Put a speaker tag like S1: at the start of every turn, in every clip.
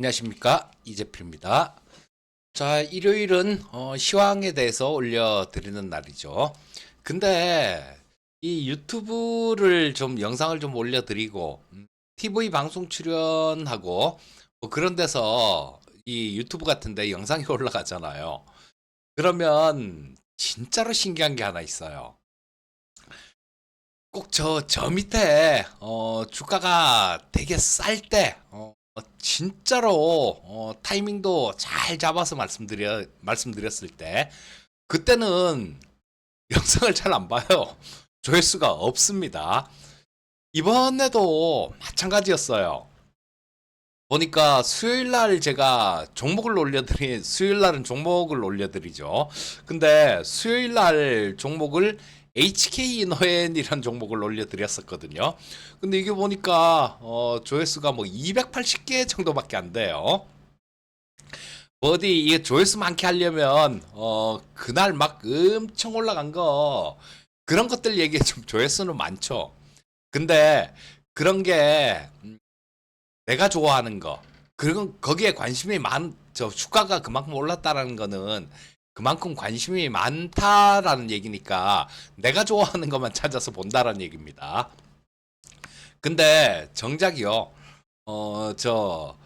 S1: 안녕하십니까, 이재필입니다. 자, 일요일은 시황에 대해서 올려드리는 날이죠. 근데 이 유튜브를 좀 영상을 좀 올려드리고 TV 방송 출연하고 뭐 그런 데서 이 유튜브 같은데 영상이 올라가잖아요. 그러면 진짜로 신기한 게 하나 있어요. 꼭 저 밑에 주가가 되게 쌀 때 진짜로 타이밍도 잘 잡아서 말씀드렸을 때 그때는 영상을 잘 안 봐요. 조회수가 없습니다. 이번에도 마찬가지였어요. 보니까 수요일 날 제가 수요일 날은 종목을 올려드리죠. 근데 수요일 날 종목을 HK 이노엔이라는 종목을 올려드렸었거든요. 근데 이게 보니까 조회수가 뭐 280개 정도밖에 안 돼요. 뭐 어디 이게 조회수 많게 하려면 그날 막 엄청 올라간 거 그런 것들 얘기해 좀 조회수는 많죠. 근데 그런 게 내가 좋아하는 거, 그건 거기에 관심이 저 주가가 그만큼 올랐다라는 거는 그만큼 관심이 많다라는 얘기니까 내가 좋아하는 것만 찾아서 본다라는 얘기입니다. 근데 정작이요, 저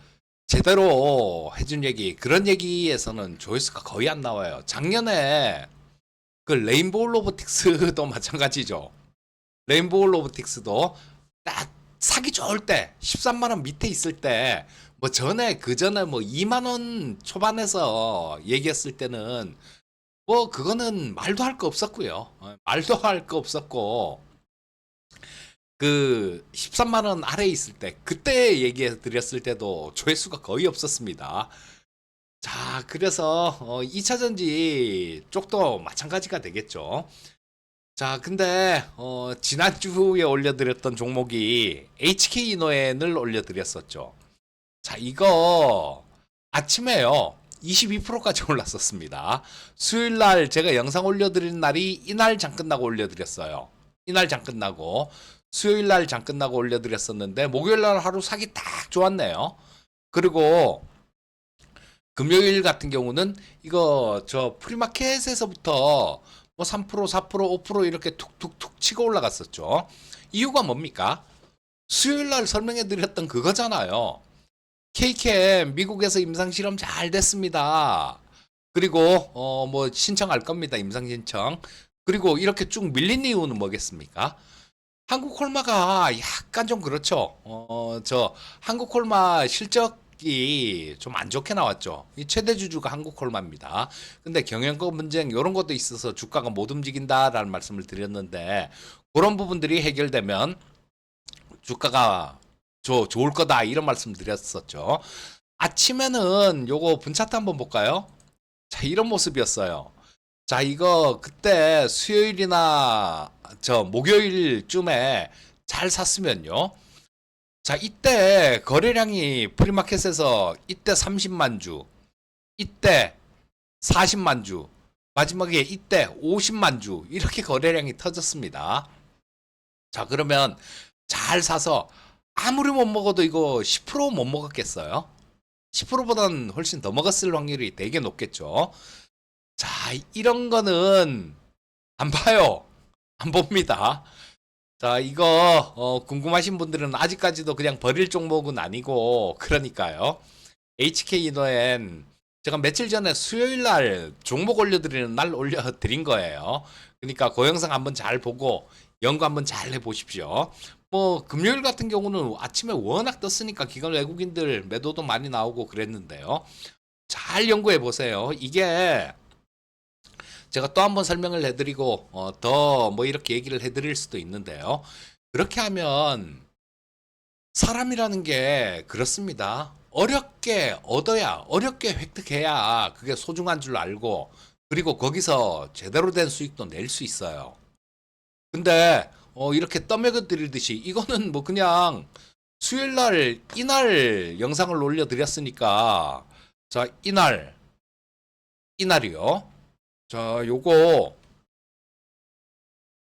S1: 제대로 해준 얘기, 그런 얘기에서는 조회수가 거의 안 나와요. 작년에 그 레인보우 로보틱스도 마찬가지죠. 레인보우 로보틱스도 딱 사기 좋을 때 13만 원 밑에 있을 때 뭐 그 전에 뭐 2만 원 초반에서 얘기했을 때는 뭐 그거는 말도 할 거 없었고요. 말도 할 거 없었고 그 13만 원 아래에 있을 때 그때 얘기해 드렸을 때도 조회수가 거의 없었습니다. 자, 그래서 2차 전지 쪽도 마찬가지가 되겠죠. 자, 근데 지난주에 올려드렸던 종목이 HK 이노엔을 올려드렸었죠. 자, 이거 아침에요. 22%까지 올랐었습니다. 수요일 날 제가 영상 올려드린 날이 이날 장 끝나고 올려드렸어요. 이날 장 끝나고 수요일 날 장 끝나고 올려드렸었는데 목요일 날 하루 사기 딱 좋았네요. 그리고 금요일 같은 경우는 이거 저 프리마켓에서부터 뭐 3%, 4%, 5% 이렇게 툭툭툭 치고 올라갔었죠. 이유가 뭡니까? 수요일 날 설명해 드렸던 그거잖아요. KCM 미국에서 임상 실험 잘 됐습니다. 그리고 뭐 신청할 겁니다. 임상 신청. 그리고 이렇게 쭉 밀린 이유는 뭐겠습니까? 한국 콜마가 약간 좀 그렇죠. 저 한국 콜마 실적이 좀 안 좋게 나왔죠. 이 최대 주주가 한국 콜마입니다. 근데 경영권 분쟁 이런 것도 있어서 주가가 못 움직인다라는 말씀을 드렸는데 그런 부분들이 해결되면 주가가 좋을 거다 이런 말씀 드렸었죠. 아침에는 요거 분차트 한번 볼까요? 자, 이런 모습이었어요. 자, 이거 그때 수요일이나 저 목요일쯤에 잘 샀으면요. 자, 이때 거래량이 프리마켓에서 이때 30만 주, 이때 40만 주, 마지막에 이때 50만 주 이렇게 거래량이 터졌습니다. 자, 그러면 잘 사서 아무리 못 먹어도 이거 10%못 먹었겠어요? 10%보다는 훨씬 더 먹었을 확률이 되게 높겠죠. 자, 이런 거는 안 봐요. 안 봅니다. 자, 이거 궁금하신 분들은 아직까지도 그냥 버릴 종목은 아니고 그러니까요. HK 이노엔 제가 며칠 전에 수요일 날 종목 올려드리는 날 올려드린 거예요. 그러니까 그 영상 한번 잘 보고 연구 한번 잘 해보십시오. 뭐 금요일 같은 경우는 아침에 워낙 떴으니까 기관 외국인들 매도도 많이 나오고 그랬는데요. 잘 연구해 보세요. 이게 제가 또 한번 설명을 해드리고 더 뭐 이렇게 얘기를 해드릴 수도 있는데요. 그렇게 하면 사람이라는 게 그렇습니다. 어렵게 얻어야, 어렵게 획득해야 그게 소중한 줄 알고, 그리고 거기서 제대로 된 수익도 낼 수 있어요. 근데, 이렇게 떠먹여 드리듯이, 이거는 뭐 그냥 수요일 날, 이날 영상을 올려드렸으니까, 자, 이날이요. 자, 요거,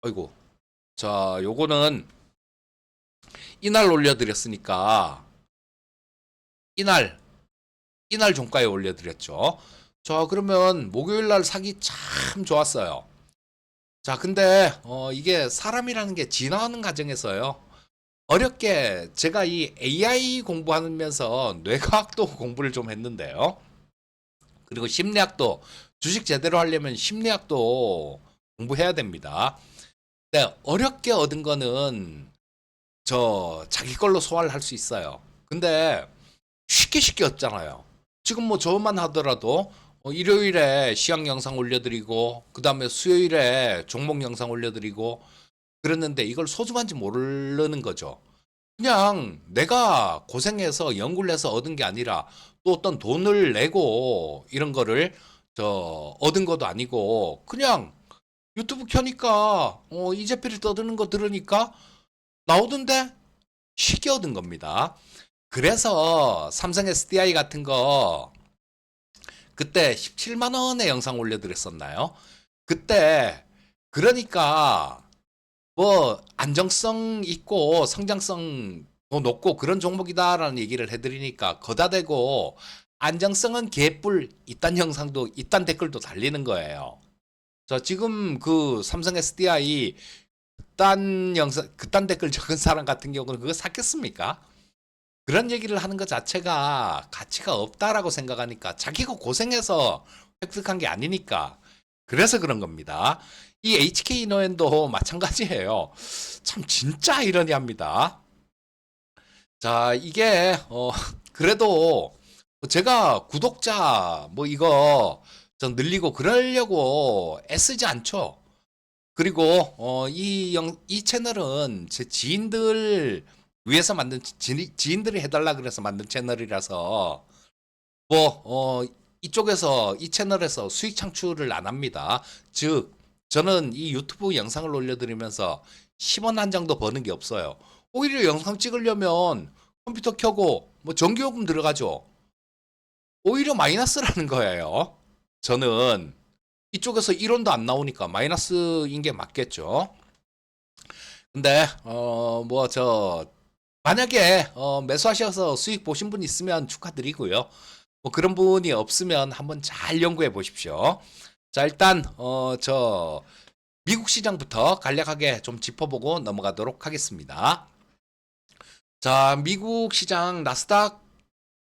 S1: 아이고, 자, 요거는 이날 올려드렸으니까, 이날 이날 종가에 올려드렸죠. 자, 그러면 목요일 날 사기 참 좋았어요. 자, 근데 이게 사람이라는 게 진화하는 과정에서요. 어렵게 제가 이 AI 공부하면서 뇌과학도 공부를 좀 했는데요. 그리고 심리학도 주식 제대로 하려면 심리학도 공부해야 됩니다. 네, 어렵게 얻은 거는 저 자기 걸로 소화를 할 수 있어요. 근데 쉽게 쉽게 얻잖아요. 지금 뭐 저만 하더라도 일요일에 시황 영상 올려드리고 그 다음에 수요일에 종목 영상 올려드리고 그랬는데 이걸 소중한지 모르는 거죠. 그냥 내가 고생해서 연구를 해서 얻은 게 아니라 또 어떤 돈을 내고 이런 거를 얻은 것도 아니고 그냥 유튜브 켜니까 이재필이 떠드는 거 들으니까 나오던데 쉽게 얻은 겁니다. 그래서 삼성 SDI 같은 거 그때 17만 원에 영상 올려드렸었나요? 그때 그러니까 뭐 안정성 있고 성장성 높고 그런 종목이다라는 얘기를 해드리니까 거다 대고 안정성은 개뿔 이딴 영상도 이딴 댓글도 달리는 거예요. 자, 지금 그 삼성 SDI 그딴 영상 그딴 댓글 적은 사람 같은 경우는 그거 샀겠습니까? 그런 얘기를 하는 것 자체가 가치가 없다라고 생각하니까 자기가 고생해서 획득한 게 아니니까 그래서 그런 겁니다. 이 HK 이노엔도 마찬가지예요. 참 진짜 이러니합니다. 자, 이게 그래도 제가 구독자 뭐 이거 좀 늘리고 그러려고 애쓰지 않죠. 그리고 이 채널은 제 지인들 위해서 만든 지인들이 해달라 그래서 만든 채널이라서 뭐 이쪽에서 이 채널에서 수익 창출을 안 합니다. 즉 저는 이 유튜브 영상을 올려드리면서 10원 한 장도 버는 게 없어요. 오히려 영상 찍으려면 컴퓨터 켜고 뭐 전기요금 들어가죠. 오히려 마이너스라는 거예요. 저는 이쪽에서 1원도 안 나오니까 마이너스인 게 맞겠죠. 근데 뭐 저 만약에 매수하셔서 수익 보신 분 있으면 축하드리고요. 뭐 그런 분이 없으면 한번 잘 연구해 보십시오. 자, 일단 저 미국 시장부터 간략하게 좀 짚어보고 넘어가도록 하겠습니다. 자, 미국 시장 나스닥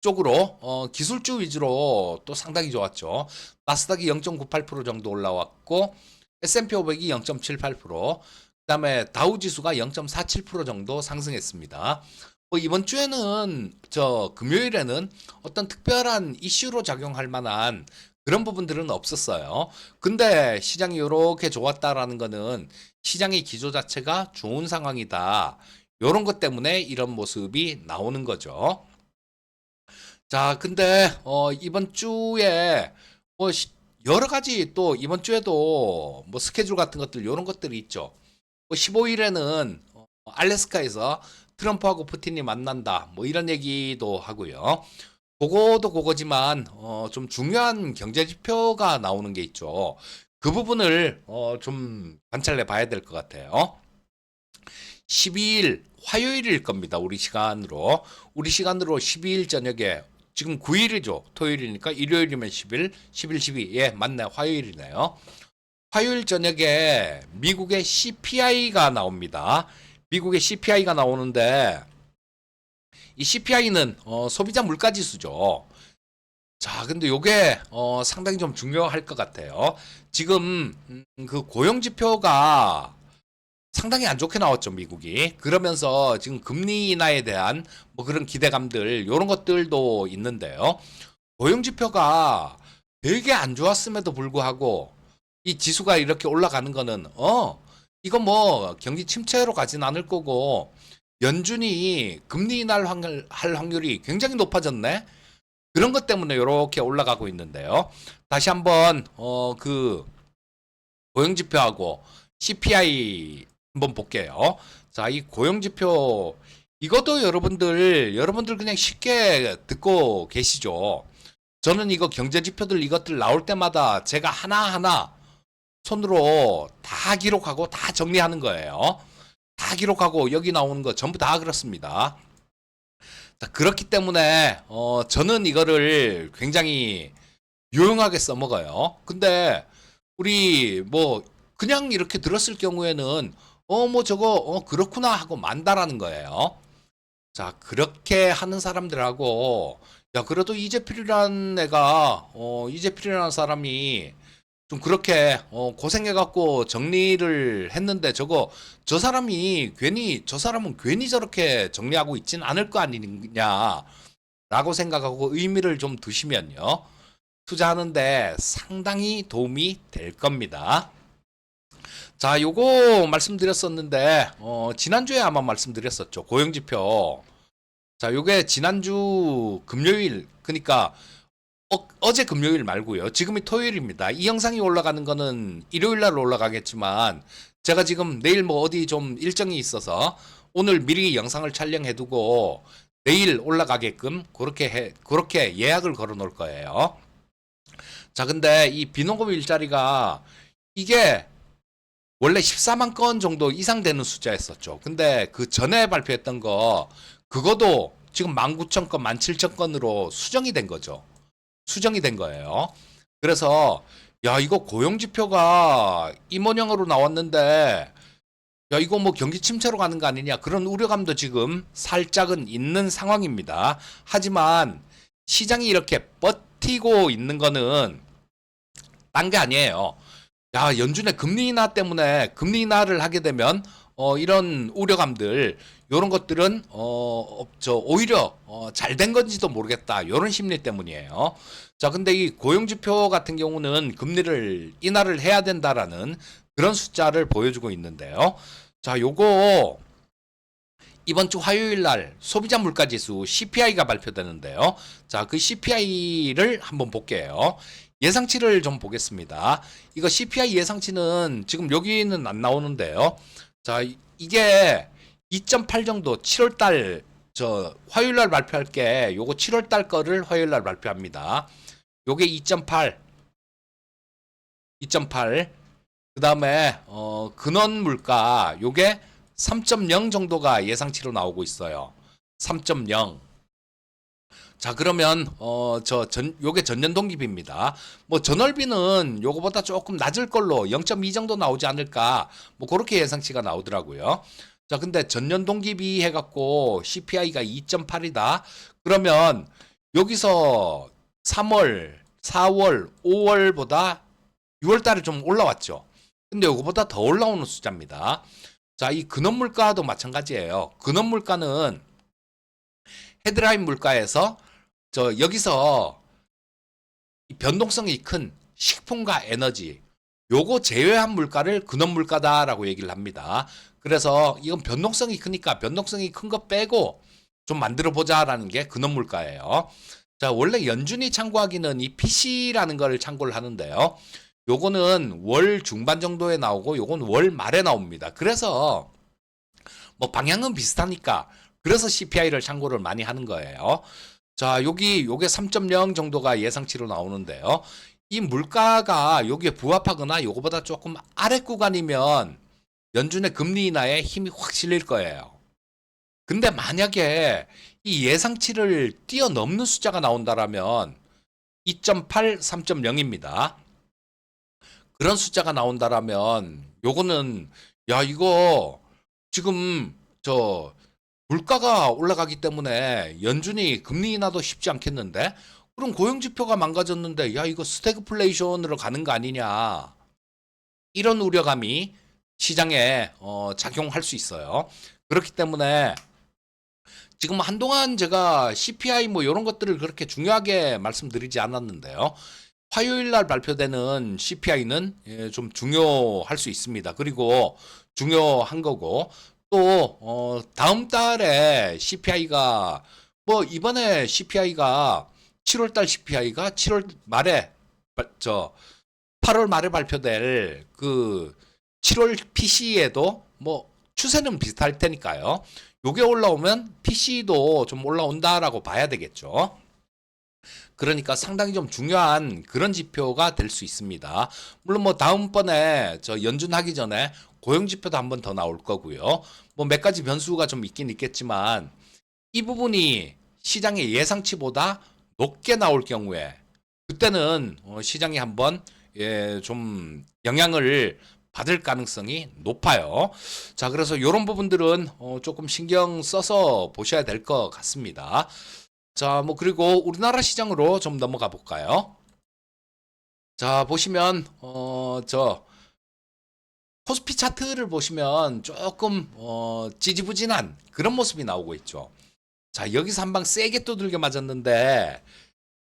S1: 쪽으로 기술주 위주로 또 상당히 좋았죠. 나스닥이 0.98% 정도 올라왔고 S&P 500이 0.78%, 그다음에 다우 지수가 0.47% 정도 상승했습니다. 뭐 이번 주에는 저 금요일에는 어떤 특별한 이슈로 작용할 만한 그런 부분들은 없었어요. 근데 시장이 이렇게 좋았다라는 거는 시장의 기조 자체가 좋은 상황이다. 이런 것 때문에 이런 모습이 나오는 거죠. 자, 근데 이번 주에 뭐 여러 가지 또 이번 주에도 뭐 스케줄 같은 것들 이런 것들이 있죠. 뭐 15일에는 알래스카에서 트럼프하고 푸틴이 만난다. 뭐 이런 얘기도 하고요. 그거도 그거지만 좀 중요한 경제 지표가 나오는 게 있죠. 그 부분을 좀 관찰해 봐야 될 것 같아요. 12일 화요일일 겁니다. 우리 시간으로. 우리 시간으로 12일 저녁에 지금 9일이죠. 토요일이니까 일요일이면 10일, 10일, 12일. 예, 맞네. 화요일이네요. 화요일 저녁에 미국의 CPI가 나옵니다. 미국의 CPI가 나오는데 이 CPI는 소비자 물가 지수죠. 자, 근데 요게 상당히 좀 중요할 것 같아요. 지금 그 고용 지표가 상당히 안 좋게 나왔죠, 미국이. 그러면서 지금 금리 인하에 대한 뭐 그런 기대감들, 요런 것들도 있는데요. 고용 지표가 되게 안 좋았음에도 불구하고 이 지수가 이렇게 올라가는 거는 이거 뭐 경기 침체로 가진 않을 거고 연준이 금리 인하를 할 확률이 굉장히 높아졌네. 그런 것 때문에 이렇게 올라가고 있는데요. 다시 한번 그 고용 지표하고 CPI 한번 볼게요. 자, 이 고용 지표 이것도 여러분들 그냥 쉽게 듣고 계시죠. 저는 이거 경제 지표들 이것들 나올 때마다 제가 하나하나 손으로 다 기록하고 다 정리하는 거예요. 다 기록하고 여기 나오는 거 전부 다 그렇습니다. 자, 그렇기 때문에 저는 이거를 굉장히 유용하게 써먹어요. 근데 우리 뭐 그냥 이렇게 들었을 경우에는 뭐 저거 그렇구나 하고 만다라는 거예요. 자, 그렇게 하는 사람들하고 야, 그래도 이재필이라는 애가 이재필이라는 사람이 좀 그렇게 고생해갖고 정리를 했는데 저 사람이 괜히 저 사람은 괜히 저렇게 정리하고 있진 않을 거 아니냐라고 생각하고 의미를 좀 두시면요. 투자하는데 상당히 도움이 될 겁니다. 자, 요거 말씀드렸었는데 지난주에 아마 말씀드렸었죠. 고용지표. 자, 요게 지난주 금요일, 그러니까 어제 금요일 말고요. 지금이 토요일입니다. 이 영상이 올라가는 거는 일요일 날 올라가겠지만 제가 지금 내일 뭐 어디 좀 일정이 있어서 오늘 미리 영상을 촬영해 두고 내일 올라가게끔 그렇게 예약을 걸어 놓을 거예요. 자, 근데 이 비농업 일자리가 이게 원래 14만 건 정도 이상 되는 숫자였었죠. 근데 그 전에 발표했던 거 그거도 지금 19,000건, 17,000건으로 수정이 된 거죠. 수정이 된 거예요. 그래서 야, 이거 고용 지표가 이 모양으로 나왔는데 야, 이거 뭐 경기 침체로 가는 거 아니냐, 그런 우려감도 지금 살짝은 있는 상황입니다. 하지만 시장이 이렇게 버티고 있는 거는 딴 게 아니에요. 야, 연준의 금리 인하 때문에 금리 인하를 하게 되면 이런 우려감들, 요런 것들은 오히려 잘 된 건지도 모르겠다, 요런 심리 때문이에요. 자, 근데 이 고용 지표 같은 경우는 금리를 인하를 해야 된다라는 그런 숫자를 보여주고 있는데요. 자, 요거 이번 주 화요일 날 소비자 물가 지수 CPI가 발표되는데요. 자, 그 CPI를 한번 볼게요. 예상치를 좀 보겠습니다. 이거 CPI 예상치는 지금 여기는 안 나오는데요. 자, 이게 2.8 정도 7월 달 화요일 날 발표할게. 요거 7월 달 거를 화요일 날 발표합니다. 요게 2.8. 2.8. 그다음에 근원 물가 요게 3.0 정도가 예상치로 나오고 있어요. 3.0. 자, 그러면 요게 전년 동기비입니다. 뭐 전월비는 요거보다 조금 낮을 걸로 0.2 정도 나오지 않을까, 뭐 그렇게 예상치가 나오더라고요. 자, 근데 전년 동기비 해갖고 CPI가 2.8이다. 그러면 여기서 3월, 4월, 5월보다 6월 달에 좀 올라왔죠. 근데 요거보다 더 올라오는 숫자입니다. 자, 이 근원 물가도 마찬가지예요. 근원 물가는 헤드라인 물가에서 여기서 변동성이 큰 식품과 에너지, 요거 제외한 물가를 근원 물가다라고 얘기를 합니다. 그래서 이건 변동성이 크니까 변동성이 큰 거 빼고 좀 만들어 보자라는 게 근원 물가예요. 자, 원래 연준이 참고하기는 이 PC라는 걸 참고를 하는데요. 요거는 월 중반 정도에 나오고 요건 월 말에 나옵니다. 그래서 뭐 방향은 비슷하니까 그래서 CPI를 참고를 많이 하는 거예요. 자, 요게 3.0 정도가 예상치로 나오는데요. 이 물가가 여기에 부합하거나 요거보다 조금 아래 구간이면 연준의 금리 인하에 힘이 확 실릴 거예요. 근데 만약에 이 예상치를 뛰어넘는 숫자가 나온다라면 2.8, 3.0입니다. 그런 숫자가 나온다라면 요거는 야, 이거 지금 물가가 올라가기 때문에 연준이 금리 인하도 쉽지 않겠는데? 그럼 고용 지표가 망가졌는데 야, 이거 스태그플레이션으로 가는 거 아니냐, 이런 우려감이 시장에 작용할 수 있어요. 그렇기 때문에 지금 한동안 제가 CPI 뭐 이런 것들을 그렇게 중요하게 말씀드리지 않았는데요. 화요일 날 발표되는 CPI는 좀 중요할 수 있습니다. 그리고 중요한 거고, 또 다음 달에 CPI가 뭐 이번에 CPI가 7월 달 CPI가 7월 말에 8월 말에 발표될 그 7월 PC에도 뭐 추세는 비슷할 테니까요. 요게 올라오면 PC도 좀 올라온다라고 봐야 되겠죠. 그러니까 상당히 좀 중요한 그런 지표가 될 수 있습니다. 물론 뭐 다음번에 연준하기 전에 고용 지표도 한 번 더 나올 거고요. 뭐 몇 가지 변수가 좀 있긴 있겠지만 이 부분이 시장의 예상치보다 높게 나올 경우에 그때는 시장이 한번 좀 영향을 받을 가능성이 높아요. 자, 그래서 이런 부분들은 조금 신경 써서 보셔야 될 것 같습니다. 자, 뭐 그리고 우리나라 시장으로 좀 넘어가 볼까요? 자, 보시면 저 코스피 차트를 보시면 조금 지지부진한 그런 모습이 나오고 있죠. 자, 여기서 한 방 세게 두들겨 맞았는데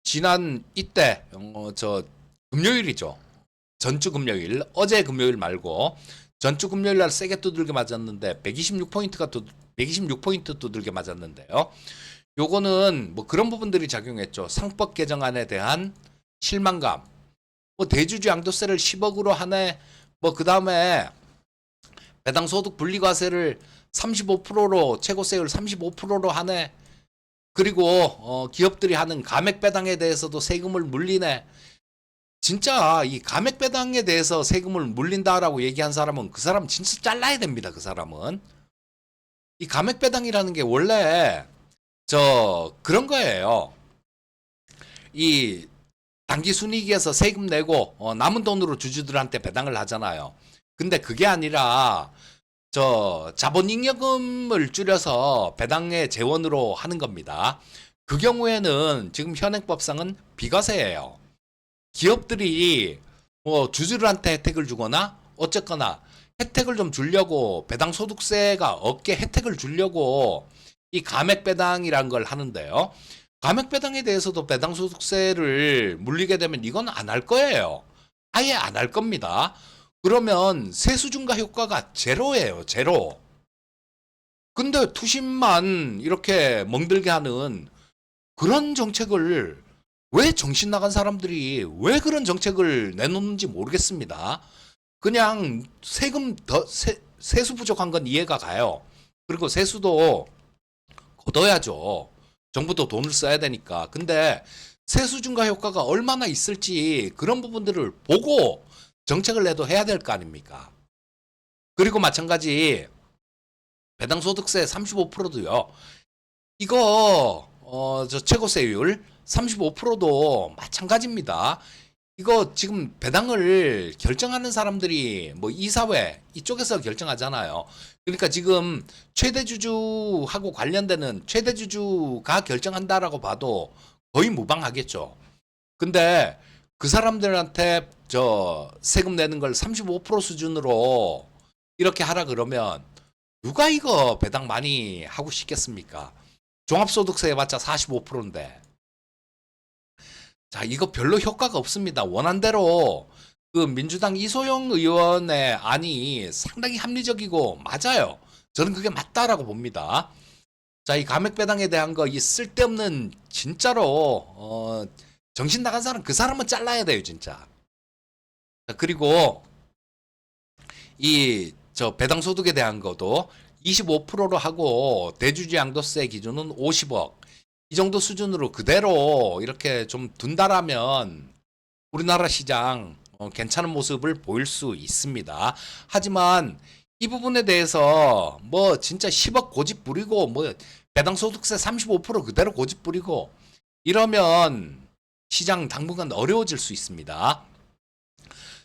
S1: 지난 이때 저 금요일이죠. 전주 금요일, 어제 금요일 말고 전주 금요일 날 세게 두들겨 맞았는데 126포인트 두들겨 맞았는데요. 요거는 뭐 그런 부분들이 작용했죠. 상법 개정안에 대한 실망감. 뭐 대주주 양도세를 10억으로 하네. 뭐 그다음에 배당 소득 분리과세를 35%로 최고세율 35%로 하네. 그리고 기업들이 하는 감액 배당에 대해서도 세금을 물리네. 진짜 이 감액 배당에 대해서 세금을 물린다라고 얘기한 사람은 그 사람 진짜 잘라야 됩니다. 그 사람은. 이 감액 배당이라는 게 원래 그런 거예요. 이 당기 순이익에서 세금 내고 남은 돈으로 주주들한테 배당을 하잖아요. 근데 그게 아니라 자본잉여금을 줄여서 배당의 재원으로 하는 겁니다. 그 경우에는 지금 현행법상은 비과세예요. 기업들이 뭐 주주들한테 혜택을 주거나 어쨌거나 혜택을 좀 주려고 배당 소득세가 없게 혜택을 주려고 이 감액 배당이란 걸 하는데요. 감액 배당에 대해서도 배당 소득세를 물리게 되면 이건 안 할 거예요. 아예 안 할 겁니다. 그러면 세수 증가 효과가 제로예요. 제로. 근데 투심만 이렇게 멍들게 하는 그런 정책을 왜 정신 나간 사람들이 왜 그런 정책을 내놓는지 모르겠습니다. 그냥 세금 세수 부족한 건 이해가 가요. 그리고 세수도 걷어야죠. 정부도 돈을 써야 되니까. 근데 세수 증가 효과가 얼마나 있을지 그런 부분들을 보고 정책을 내도 해야 될 거 아닙니까? 그리고 마찬가지 배당 소득세 35%도요. 이거 저 최고세율 35%도 마찬가지입니다. 이거 지금 배당을 결정하는 사람들이 뭐 이사회 이쪽에서 결정하잖아요. 그러니까 지금 최대주주하고 관련되는 최대주주가 결정한다라고 봐도 거의 무방하겠죠. 근데 그 사람들한테 세금 내는 걸 35% 수준으로 이렇게 하라 그러면 누가 이거 배당 많이 하고 싶겠습니까? 종합소득세 해봤자 45%인데. 자, 이거 별로 효과가 없습니다. 원안대로 그 민주당 이소영 의원의 안이 상당히 합리적이고 맞아요. 저는 그게 맞다라고 봅니다. 자, 이 감액 배당에 대한 거 이 쓸데없는 진짜로 정신 나간 사람 그 사람은 잘라야 돼요, 진짜. 자, 그리고 이 배당 소득에 대한 것도 25%로 하고 대주주 양도세 기준은 50억. 이 정도 수준으로 그대로 이렇게 좀 둔다라면 우리나라 시장 괜찮은 모습을 보일 수 있습니다. 하지만 이 부분에 대해서 뭐 진짜 10억 고집 부리고 뭐 배당 소득세 35% 그대로 고집 부리고 이러면 시장 당분간 어려워질 수 있습니다.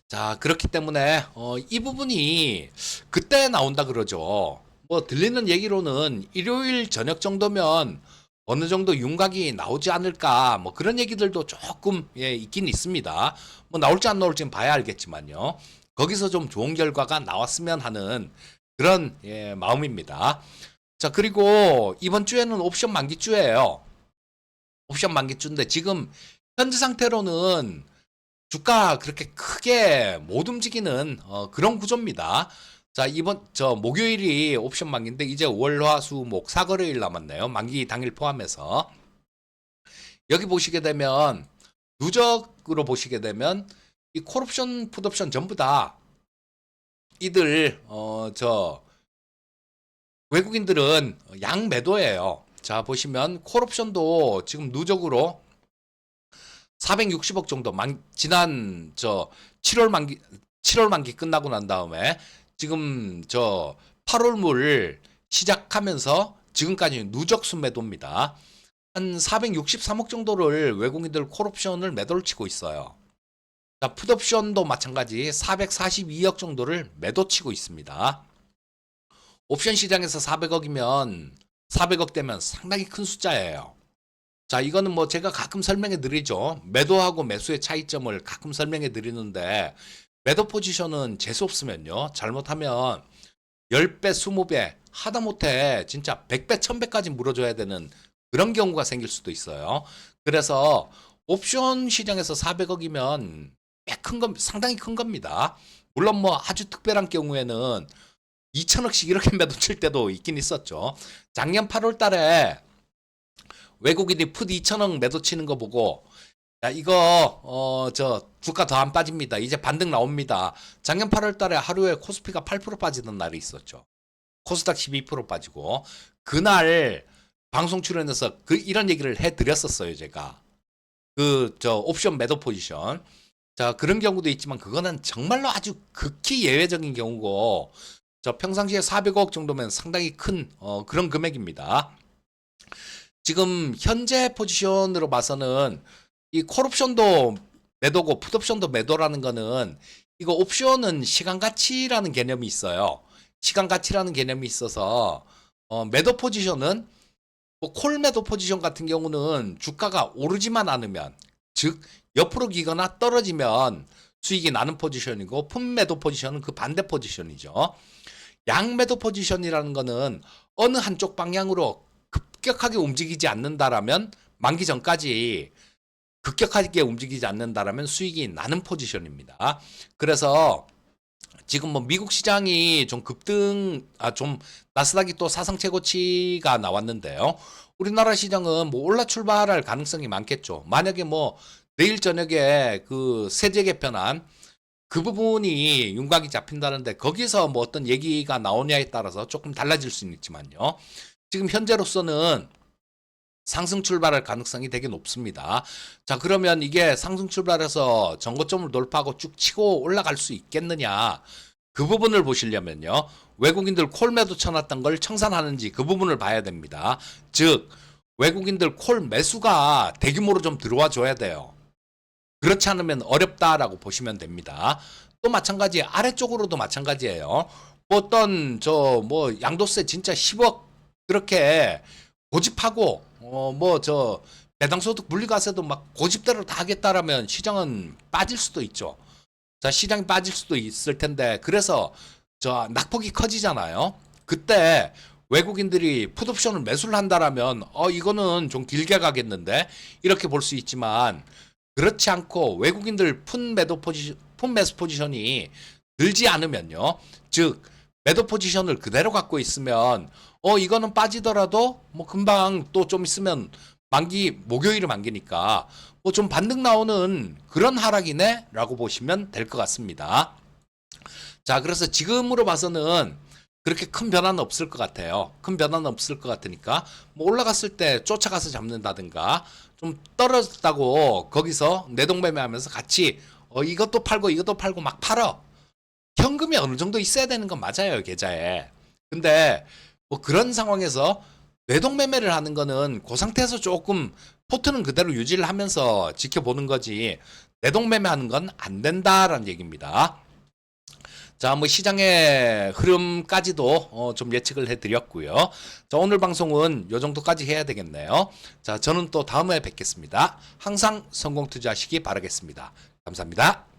S1: 자, 그렇기 때문에 이 부분이 그때 나온다 그러죠. 뭐 들리는 얘기로는 일요일 저녁 정도면 어느 정도 윤곽이 나오지 않을까 뭐 그런 얘기들도 조금 있긴 있습니다. 뭐 나올지 안 나올지는 봐야 알겠지만요. 거기서 좀 좋은 결과가 나왔으면 하는 그런 마음입니다. 자, 그리고 이번 주에는 옵션 만기주예요. 옵션 만기주인데 지금 현재 상태로는 주가 그렇게 크게 못 움직이는 그런 구조입니다. 자, 이번 목요일이 옵션 만기인데 이제 월, 화, 수, 목 4거래일 남았네요. 만기 당일 포함해서. 여기 보시게 되면 누적으로 보시게 되면 이 콜옵션, 풋옵션 전부 다 이들 외국인들은 양매도예요. 자, 보시면 콜옵션도 지금 누적으로 460억 정도 지난 7월 만기 끝나고 난 다음에 지금 8월물 시작하면서 지금까지 누적 순매도입니다. 한 463억 정도를 외국인들 콜옵션을 매도를 치고 있어요. 자, 풋옵션도 마찬가지 442억 정도를 매도 치고 있습니다. 옵션 시장에서 400억이면 400억 되면 상당히 큰 숫자예요. 자, 이거는 뭐 제가 가끔 설명해 드리죠. 매도하고 매수의 차이점을 가끔 설명해 드리는데, 매도 포지션은 재수 없으면요, 잘못하면 10배, 20배, 하다못해 진짜 100배, 1000배까지 물어줘야 되는 그런 경우가 생길 수도 있어요. 그래서 옵션 시장에서 400억이면 상당히 큰 겁니다. 물론 뭐 아주 특별한 경우에는 2천억씩 이렇게 매도 칠 때도 있긴 있었죠. 작년 8월 달에 외국인이 풋 2천억 매도 치는 거 보고, 야, 이거 저 주가 더 안 빠집니다. 이제 반등 나옵니다. 작년 8월 달에 하루에 코스피가 8% 빠지던 날이 있었죠. 코스닥 12% 빠지고, 그날 방송 출연해서 이런 얘기를 해 드렸었어요, 제가. 옵션 매도 포지션. 자, 그런 경우도 있지만 그거는 정말로 아주 극히 예외적인 경우고, 평상시에 400억 정도면 상당히 큰 그런 금액입니다. 지금 현재 포지션으로 봐서는 이 콜옵션도 매도고 풋옵션도 매도라는 거는, 이거 옵션은 시간 가치라는 개념이 있어요. 시간 가치라는 개념이 있어서 매도 포지션은 뭐 콜 매도 포지션 같은 경우는 주가가 오르지만 않으면, 즉 옆으로 기거나 떨어지면 수익이 나는 포지션이고, 풋 매도 포지션은 그 반대 포지션이죠. 양 매도 포지션이라는 거는 어느 한쪽 방향으로 급격하게 움직이지 않는다라면, 만기 전까지 급격하게 움직이지 않는다라면 수익이 나는 포지션입니다. 그래서 지금 뭐 미국 시장이 좀 나스닥이 또 사상 최고치가 나왔는데요. 우리나라 시장은 뭐 올라 출발할 가능성이 많겠죠. 만약에 뭐 내일 저녁에 그 세제 개편안 그 부분이 윤곽이 잡힌다는데, 거기서 뭐 어떤 얘기가 나오냐에 따라서 조금 달라질 수는 있지만요. 지금 현재로서는 상승 출발할 가능성이 되게 높습니다. 자, 그러면 이게 상승 출발해서 전고점을 돌파하고 쭉 치고 올라갈 수 있겠느냐? 그 부분을 보시려면요, 외국인들 콜 매도 쳐놨던 걸 청산하는지 그 부분을 봐야 됩니다. 즉, 외국인들 콜 매수가 대규모로 좀 들어와 줘야 돼요. 그렇지 않으면 어렵다라고 보시면 됩니다. 또 마찬가지, 아래쪽으로도 마찬가지예요. 어떤 양도세 진짜 10억 그렇게 고집하고 배당소득 분리과세도 막 고집대로 다 하겠다라면 시장은 빠질 수도 있죠. 자, 시장이 빠질 수도 있을 텐데, 그래서 낙폭이 커지잖아요. 그때 외국인들이 풋옵션을 매수를 한다라면 이거는 좀 길게 가겠는데, 이렇게 볼 수 있지만, 그렇지 않고 외국인들 풋 매수 포지션이 늘지 않으면요, 즉 매도 포지션을 그대로 갖고 있으면 이거는 빠지더라도 뭐 금방 또 좀 있으면 목요일은 만기니까 뭐 좀 반등 나오는 그런 하락이네 라고 보시면 될 것 같습니다. 자, 그래서 지금으로 봐서는 그렇게 큰 변화는 없을 것 같아요. 큰 변화는 없을 것 같으니까 뭐 올라갔을 때 쫓아가서 잡는다든가, 좀 떨어졌다고 거기서 내동매매하면서 같이 이것도 팔고 막 팔어. 현금이 어느 정도 있어야 되는 건 맞아요, 계좌에. 근데 뭐 그런 상황에서 내동매매를 하는 거는 그 상태에서 조금 포트는 그대로 유지를 하면서 지켜보는 거지, 내동매매하는 건 안 된다라는 얘기입니다. 자, 뭐 시장의 흐름까지도 좀 예측을 해드렸고요. 자, 오늘 방송은 요 정도까지 해야 되겠네요. 자, 저는 또 다음에 뵙겠습니다. 항상 성공 투자하시기 바라겠습니다. 감사합니다.